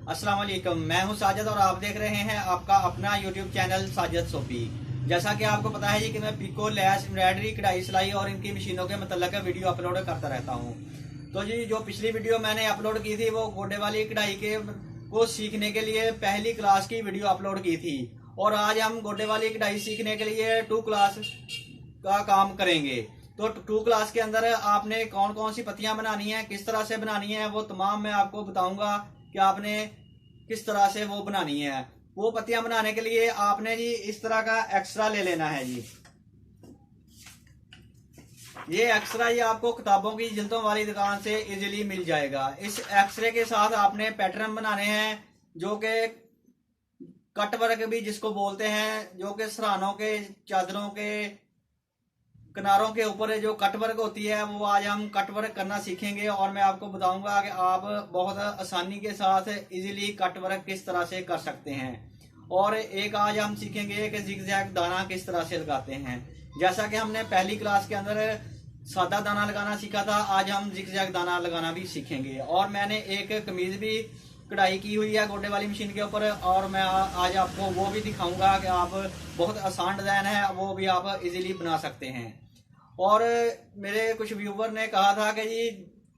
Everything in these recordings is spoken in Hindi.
अस्सलाम वालेकुम, मैं हूं साजिद और आप देख रहे हैं आपका अपना यूट्यूब चैनल साजिद सोफी। जैसा कि आपको पता है जी कि मैं पिको, लैस, एम्ब्रॉयडरी, कढ़ाई, सिलाई और इनकी मशीनों के मतलब वीडियो अपलोड करता रहता हूं। तो जी जो पिछली वीडियो मैंने अपलोड की थी वो गोडे वाली कढ़ाई के को सीखने के लिए पहली क्लास की वीडियो अपलोड की थी, और आज हम गोडे वाली कढ़ाई सीखने के लिए 2 क्लास का काम करेंगे। तो 2 क्लास के अंदर आपने कौन कौन सी पत्तियां बनानी है, किस तरह से बनानी है, वो तमाम मैं आपको बताऊंगा कि आपने किस तरह से वो बनानी है। वो पत्तियां बनाने के लिए आपने जी इस तरह का एक्स्ट्रा ले लेना है जी। ये एक्स्ट्रा ये आपको किताबों की जिल्दों वाली दुकान से इजीली मिल जाएगा। इस एक्सरे के साथ आपने पैटर्न बनाने हैं जो कि कट वर्क भी जिसको बोलते हैं, जो कि सरानों के, चादरों के किनारों के ऊपर जो कट वर्क होती है वो आज हम कट वर्क करना सीखेंगे, और मैं आपको बताऊंगा कि आप बहुत आसानी के साथ इजीली कट वर्क किस तरह से कर सकते हैं। और एक आज हम सीखेंगे कि जिगजैग दाना किस तरह से लगाते हैं। जैसा कि हमने पहली क्लास के अंदर सादा दाना लगाना सीखा था, आज हम जिगजैग दाना लगाना भी सीखेंगे। और मैंने एक कमीज भी कढ़ाई की हुई है गोडे वाली मशीन के ऊपर, और मैं आज आपको वो भी दिखाऊंगा कि आप बहुत आसान डिजाइन है वो भी आप इजीली बना सकते हैं। और मेरे कुछ व्यूवर ने कहा था कि जी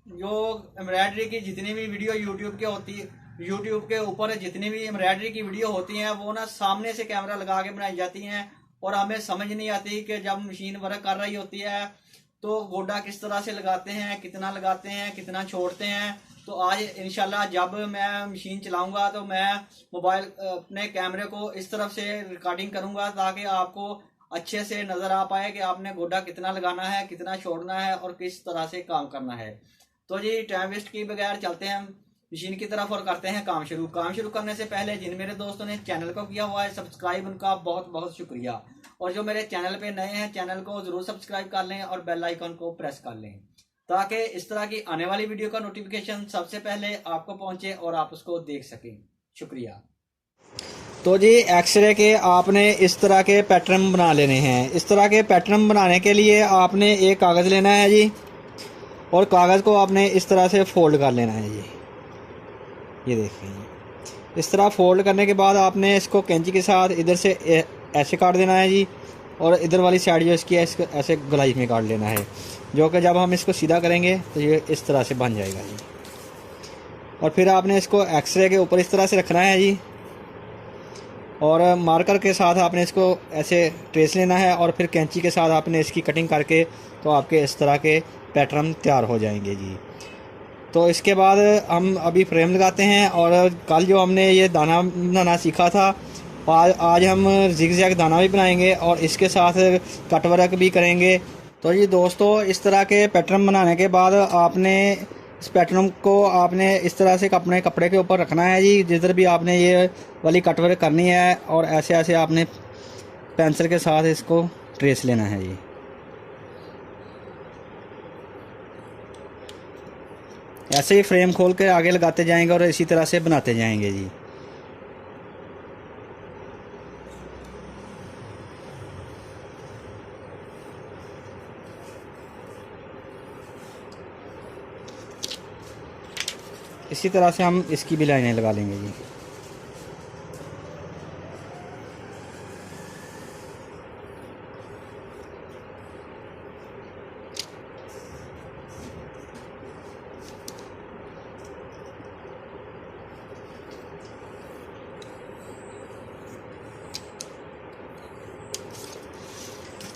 जो एम्ब्रॉयडरी की जितनी भी वीडियो यूट्यूब के ऊपर जितनी भी एम्ब्रॉयडरी की वीडियो होती हैं वो ना सामने से कैमरा लगा के बनाई जाती हैं, और हमें समझ नहीं आती कि जब मशीन वर्क कर रही होती है तो गोडा किस तरह से लगाते हैं, कितना छोड़ते हैं। तो आज इंशाल्लाह जब मैं मशीन चलाऊंगा तो मैं मोबाइल अपने कैमरे को इस तरफ से रिकॉर्डिंग करूंगा ताकि आपको अच्छे से नजर आ पाए कि आपने गोडा कितना लगाना है, कितना छोड़ना है और किस तरह से काम करना है। तो जी टाइम वेस्ट किए बगैर चलते हैं मशीन की तरफ और करते हैं काम शुरू। करने से पहले जिन मेरे दोस्तों ने चैनल को किया हुआ है सब्सक्राइब, उनका बहुत बहुत शुक्रिया। और जो मेरे चैनल पे नए हैं चैनल को जरूर सब्सक्राइब कर लें और बेल आइकन को प्रेस कर लें ताकि इस तरह की आने वाली वीडियो का नोटिफिकेशन सबसे पहले आपको पहुंचे और आप उसको देख सकें। शुक्रिया। तो जी एक्सरे के आपने इस तरह के पैटर्न बना लेने हैं। इस तरह के पैटर्न बनाने के लिए आपने एक कागज़ लेना है जी, और कागज़ को आपने इस तरह से फोल्ड कर लेना है जी। ये देखिए इस तरह फोल्ड करने के बाद आपने इसको कैंची के साथ इधर से ऐसे काट देना है जी, और इधर वाली साइड जो इसकी है इसको ऐसे गोलाई में काट लेना है, जो कि जब हम इसको सीधा करेंगे तो ये इस तरह से बन जाएगा जी। और फिर आपने इसको एक्सरे के ऊपर इस तरह से रखना है जी, और मार्कर के साथ आपने इसको ऐसे ट्रेस लेना है, और फिर कैंची के साथ आपने इसकी कटिंग करके तो आपके इस तरह के पैटर्न तैयार हो जाएंगे जी। तो इसके बाद हम अभी फ्रेम लगाते हैं, और कल जो हमने ये दाना बनाना सीखा था आज हम जिगजैग दाना भी बनाएंगे और इसके साथ कट वर्क भी करेंगे। तो जी दोस्तों इस तरह के पैटर्न बनाने के बाद आपने इस पैटर्न को आपने इस तरह से अपने कपड़े के ऊपर रखना है जी, जिधर भी आपने ये वाली कट वर्क करनी है, और ऐसे ऐसे आपने पेंसिल के साथ इसको ट्रेस लेना है जी। ऐसे ही फ्रेम खोल के आगे लगाते जाएंगे और इसी तरह से बनाते जाएंगे जी। इसी तरह से हम इसकी भी लाइनें लगा लेंगे जी।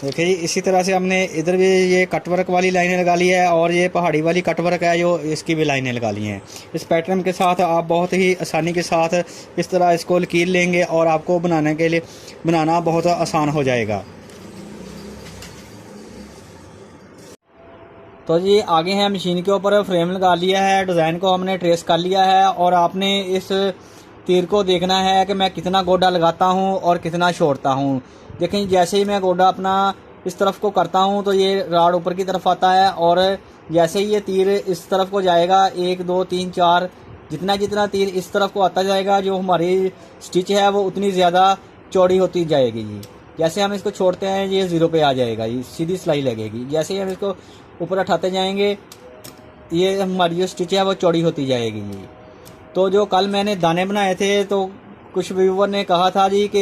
देखिए जी इसी तरह से हमने इधर भी ये कटवर्क वाली लाइनें लगा ली है, और ये पहाड़ी वाली कटवर्क है जो इसकी भी लाइनें लगा ली हैं। इस पैटर्न के साथ आप बहुत ही आसानी के साथ इस तरह इसको लकीर लेंगे और आपको बनाना बहुत आसान हो जाएगा। तो जी आगे हैं मशीन के ऊपर फ्रेम लगा लिया है, डिज़ाइन को हमने ट्रेस कर लिया है, और आपने इस तीर को देखना है कि मैं कितना गोडा लगाता हूँ और कितना छोड़ता हूँ। देखें जैसे ही मैं गोडा अपना इस तरफ को करता हूँ तो ये राड ऊपर की तरफ आता है, और जैसे ही ये तीर इस तरफ को जाएगा 1 2 3 4 जितना तीर इस तरफ को आता जाएगा जो हमारी स्टिच है वो उतनी ज़्यादा चौड़ी होती जाएगी जी। जैसे हम इसको छोड़ते हैं ये 0 पे आ जाएगा, ये सीधी सिलाई लगेगी। जैसे ही हम इसको ऊपर उठाते जाएंगे ये हमारी जो स्टिच है वो चौड़ी होती जाएगी जी। तो जो कल मैंने दाने बनाए थे तो कुछ व्यूवर ने कहा था जी कि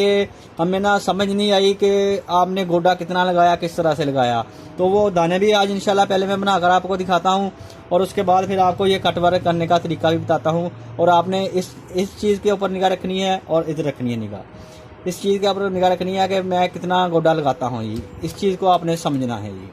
हमें ना समझ नहीं आई कि आपने गोडा कितना लगाया, किस तरह से लगाया। तो वो दाने भी आज इंशाल्लाह पहले मैं बनाकर आपको दिखाता हूँ और उसके बाद फिर आपको ये कट वर्क करने का तरीका भी बताता हूँ। और आपने इस चीज़ के ऊपर निगाह रखनी है और इधर रखनी है निगाह, इस चीज़ के ऊपर निगाह रखनी है कि मैं कितना गोडा लगाता हूँ जी, इस चीज़ को आपने समझना है जी।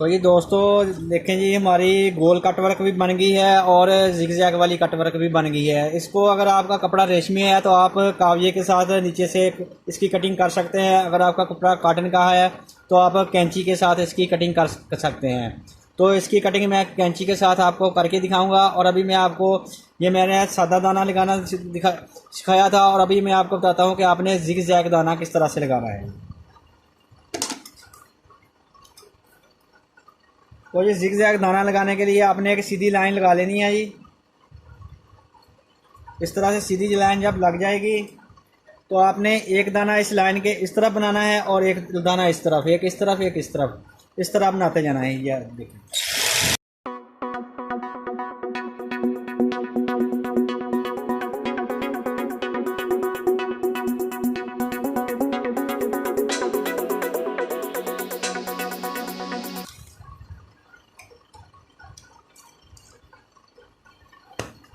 तो ये दोस्तों देखें जी, हमारी गोल कट वर्क भी बन गई है और जिगजैग वाली कट वर्क भी बन गई है। इसको अगर आपका कपड़ा रेशमी है तो आप काविये के साथ नीचे से इसकी कटिंग कर सकते हैं। अगर आपका कपड़ा कॉटन का है तो आप कैंची के साथ इसकी कटिंग कर सकते हैं। तो इसकी कटिंग मैं कैंची के साथ आपको करके दिखाऊंगा। और अभी मैं आपको ये मैंने सादा दाना लगाना सिखाया था और अभी मैं आपको बताता हूँ कि आपने जिगजैग दाना किस तरह से लगाना है। तो ये जिगजैग दाना लगाने के लिए आपने एक सीधी लाइन लगा लेनी है जी। इस तरह से सीधी लाइन जब लग जाएगी तो आपने एक दाना इस लाइन के इस तरफ बनाना है और एक दाना इस तरफ, एक इस तरफ एक इस तरफ, इस तरह बनाते जाना है। ये देखिए।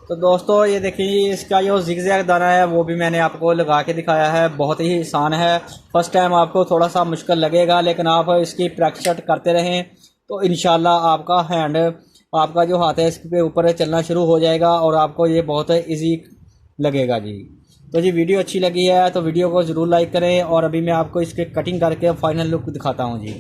तो दोस्तों ये देखिए, इसका जो जिगजैग दाना है वो भी मैंने आपको लगा के दिखाया है। बहुत ही आसान है। फर्स्ट टाइम आपको थोड़ा सा मुश्किल लगेगा, लेकिन आप इसकी प्रैक्टिस करते रहें तो इंशाल्लाह आपका हैंड, आपका जो हाथ है इसके ऊपर चलना शुरू हो जाएगा और आपको ये बहुत इजी लगेगा जी। तो जी वीडियो अच्छी लगी है तो वीडियो को ज़रूर लाइक करें, और अभी मैं आपको इसके कटिंग करके फाइनल लुक दिखाता हूँ जी।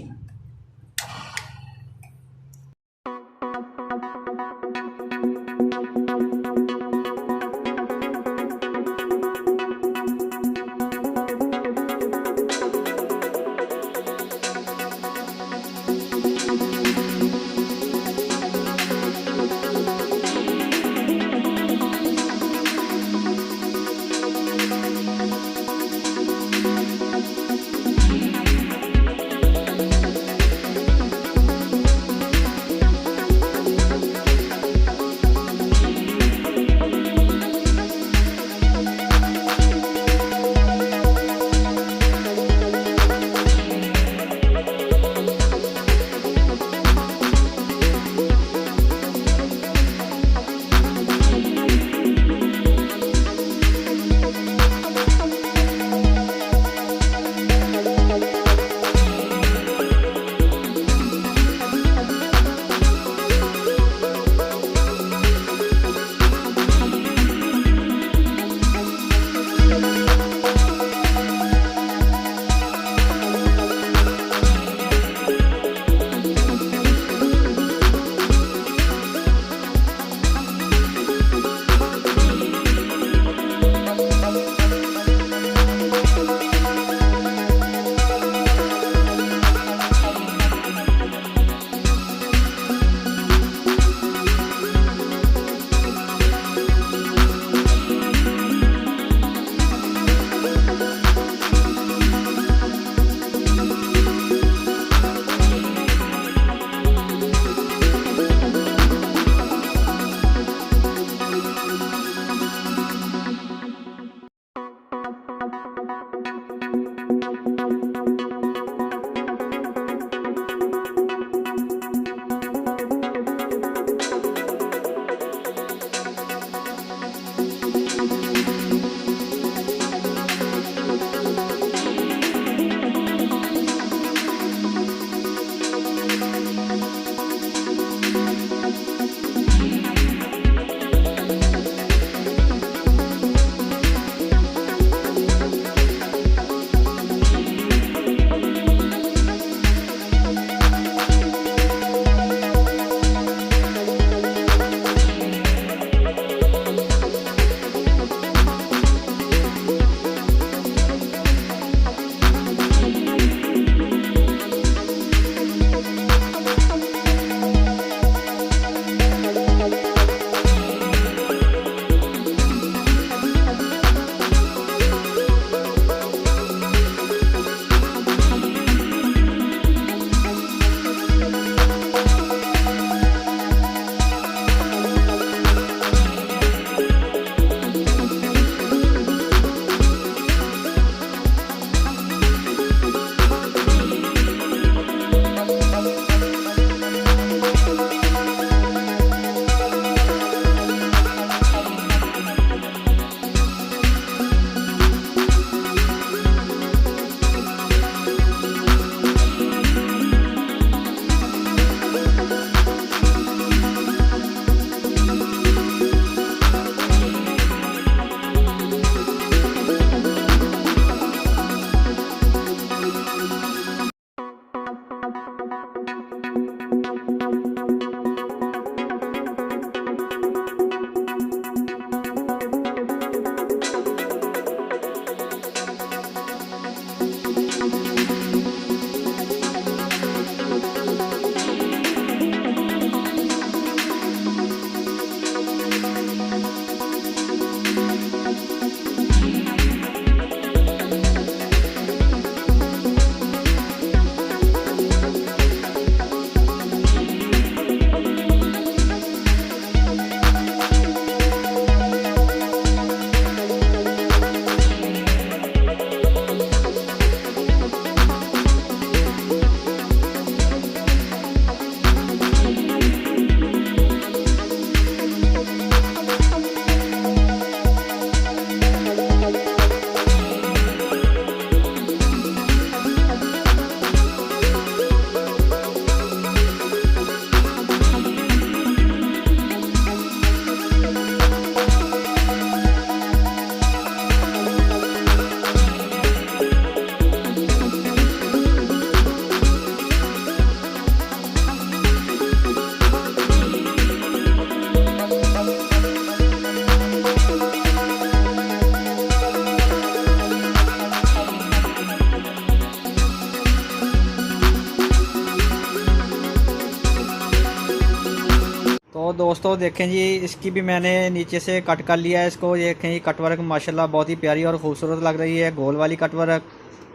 दोस्तों देखें जी, इसकी भी मैंने नीचे से कट कर लिया है इसको। ये देखें जी, कट वर्क माशाल्लाह बहुत ही प्यारी और ख़ूबसूरत लग रही है। गोल वाली कट वर्क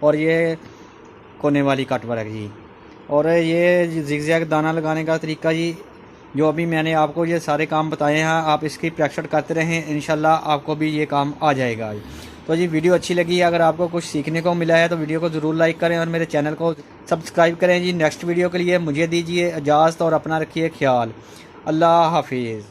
और ये कोने वाली कट वर्क जी। और ये जिगजैग दाना लगाने का तरीका जी, जो अभी मैंने आपको ये सारे काम बताए हैं, आप इसकी प्रैक्टिस करते रहें, इंशाल्लाह आपको भी ये काम आ जाएगा। तो जी वीडियो अच्छी लगी है, अगर आपको कुछ सीखने को मिला है तो वीडियो को ज़रूर लाइक करें और मेरे चैनल को सब्सक्राइब करें जी। नेक्स्ट वीडियो के लिए मुझे दीजिए इजाज़त और अपना रखिए ख्याल। अल्लाह हाफिज़।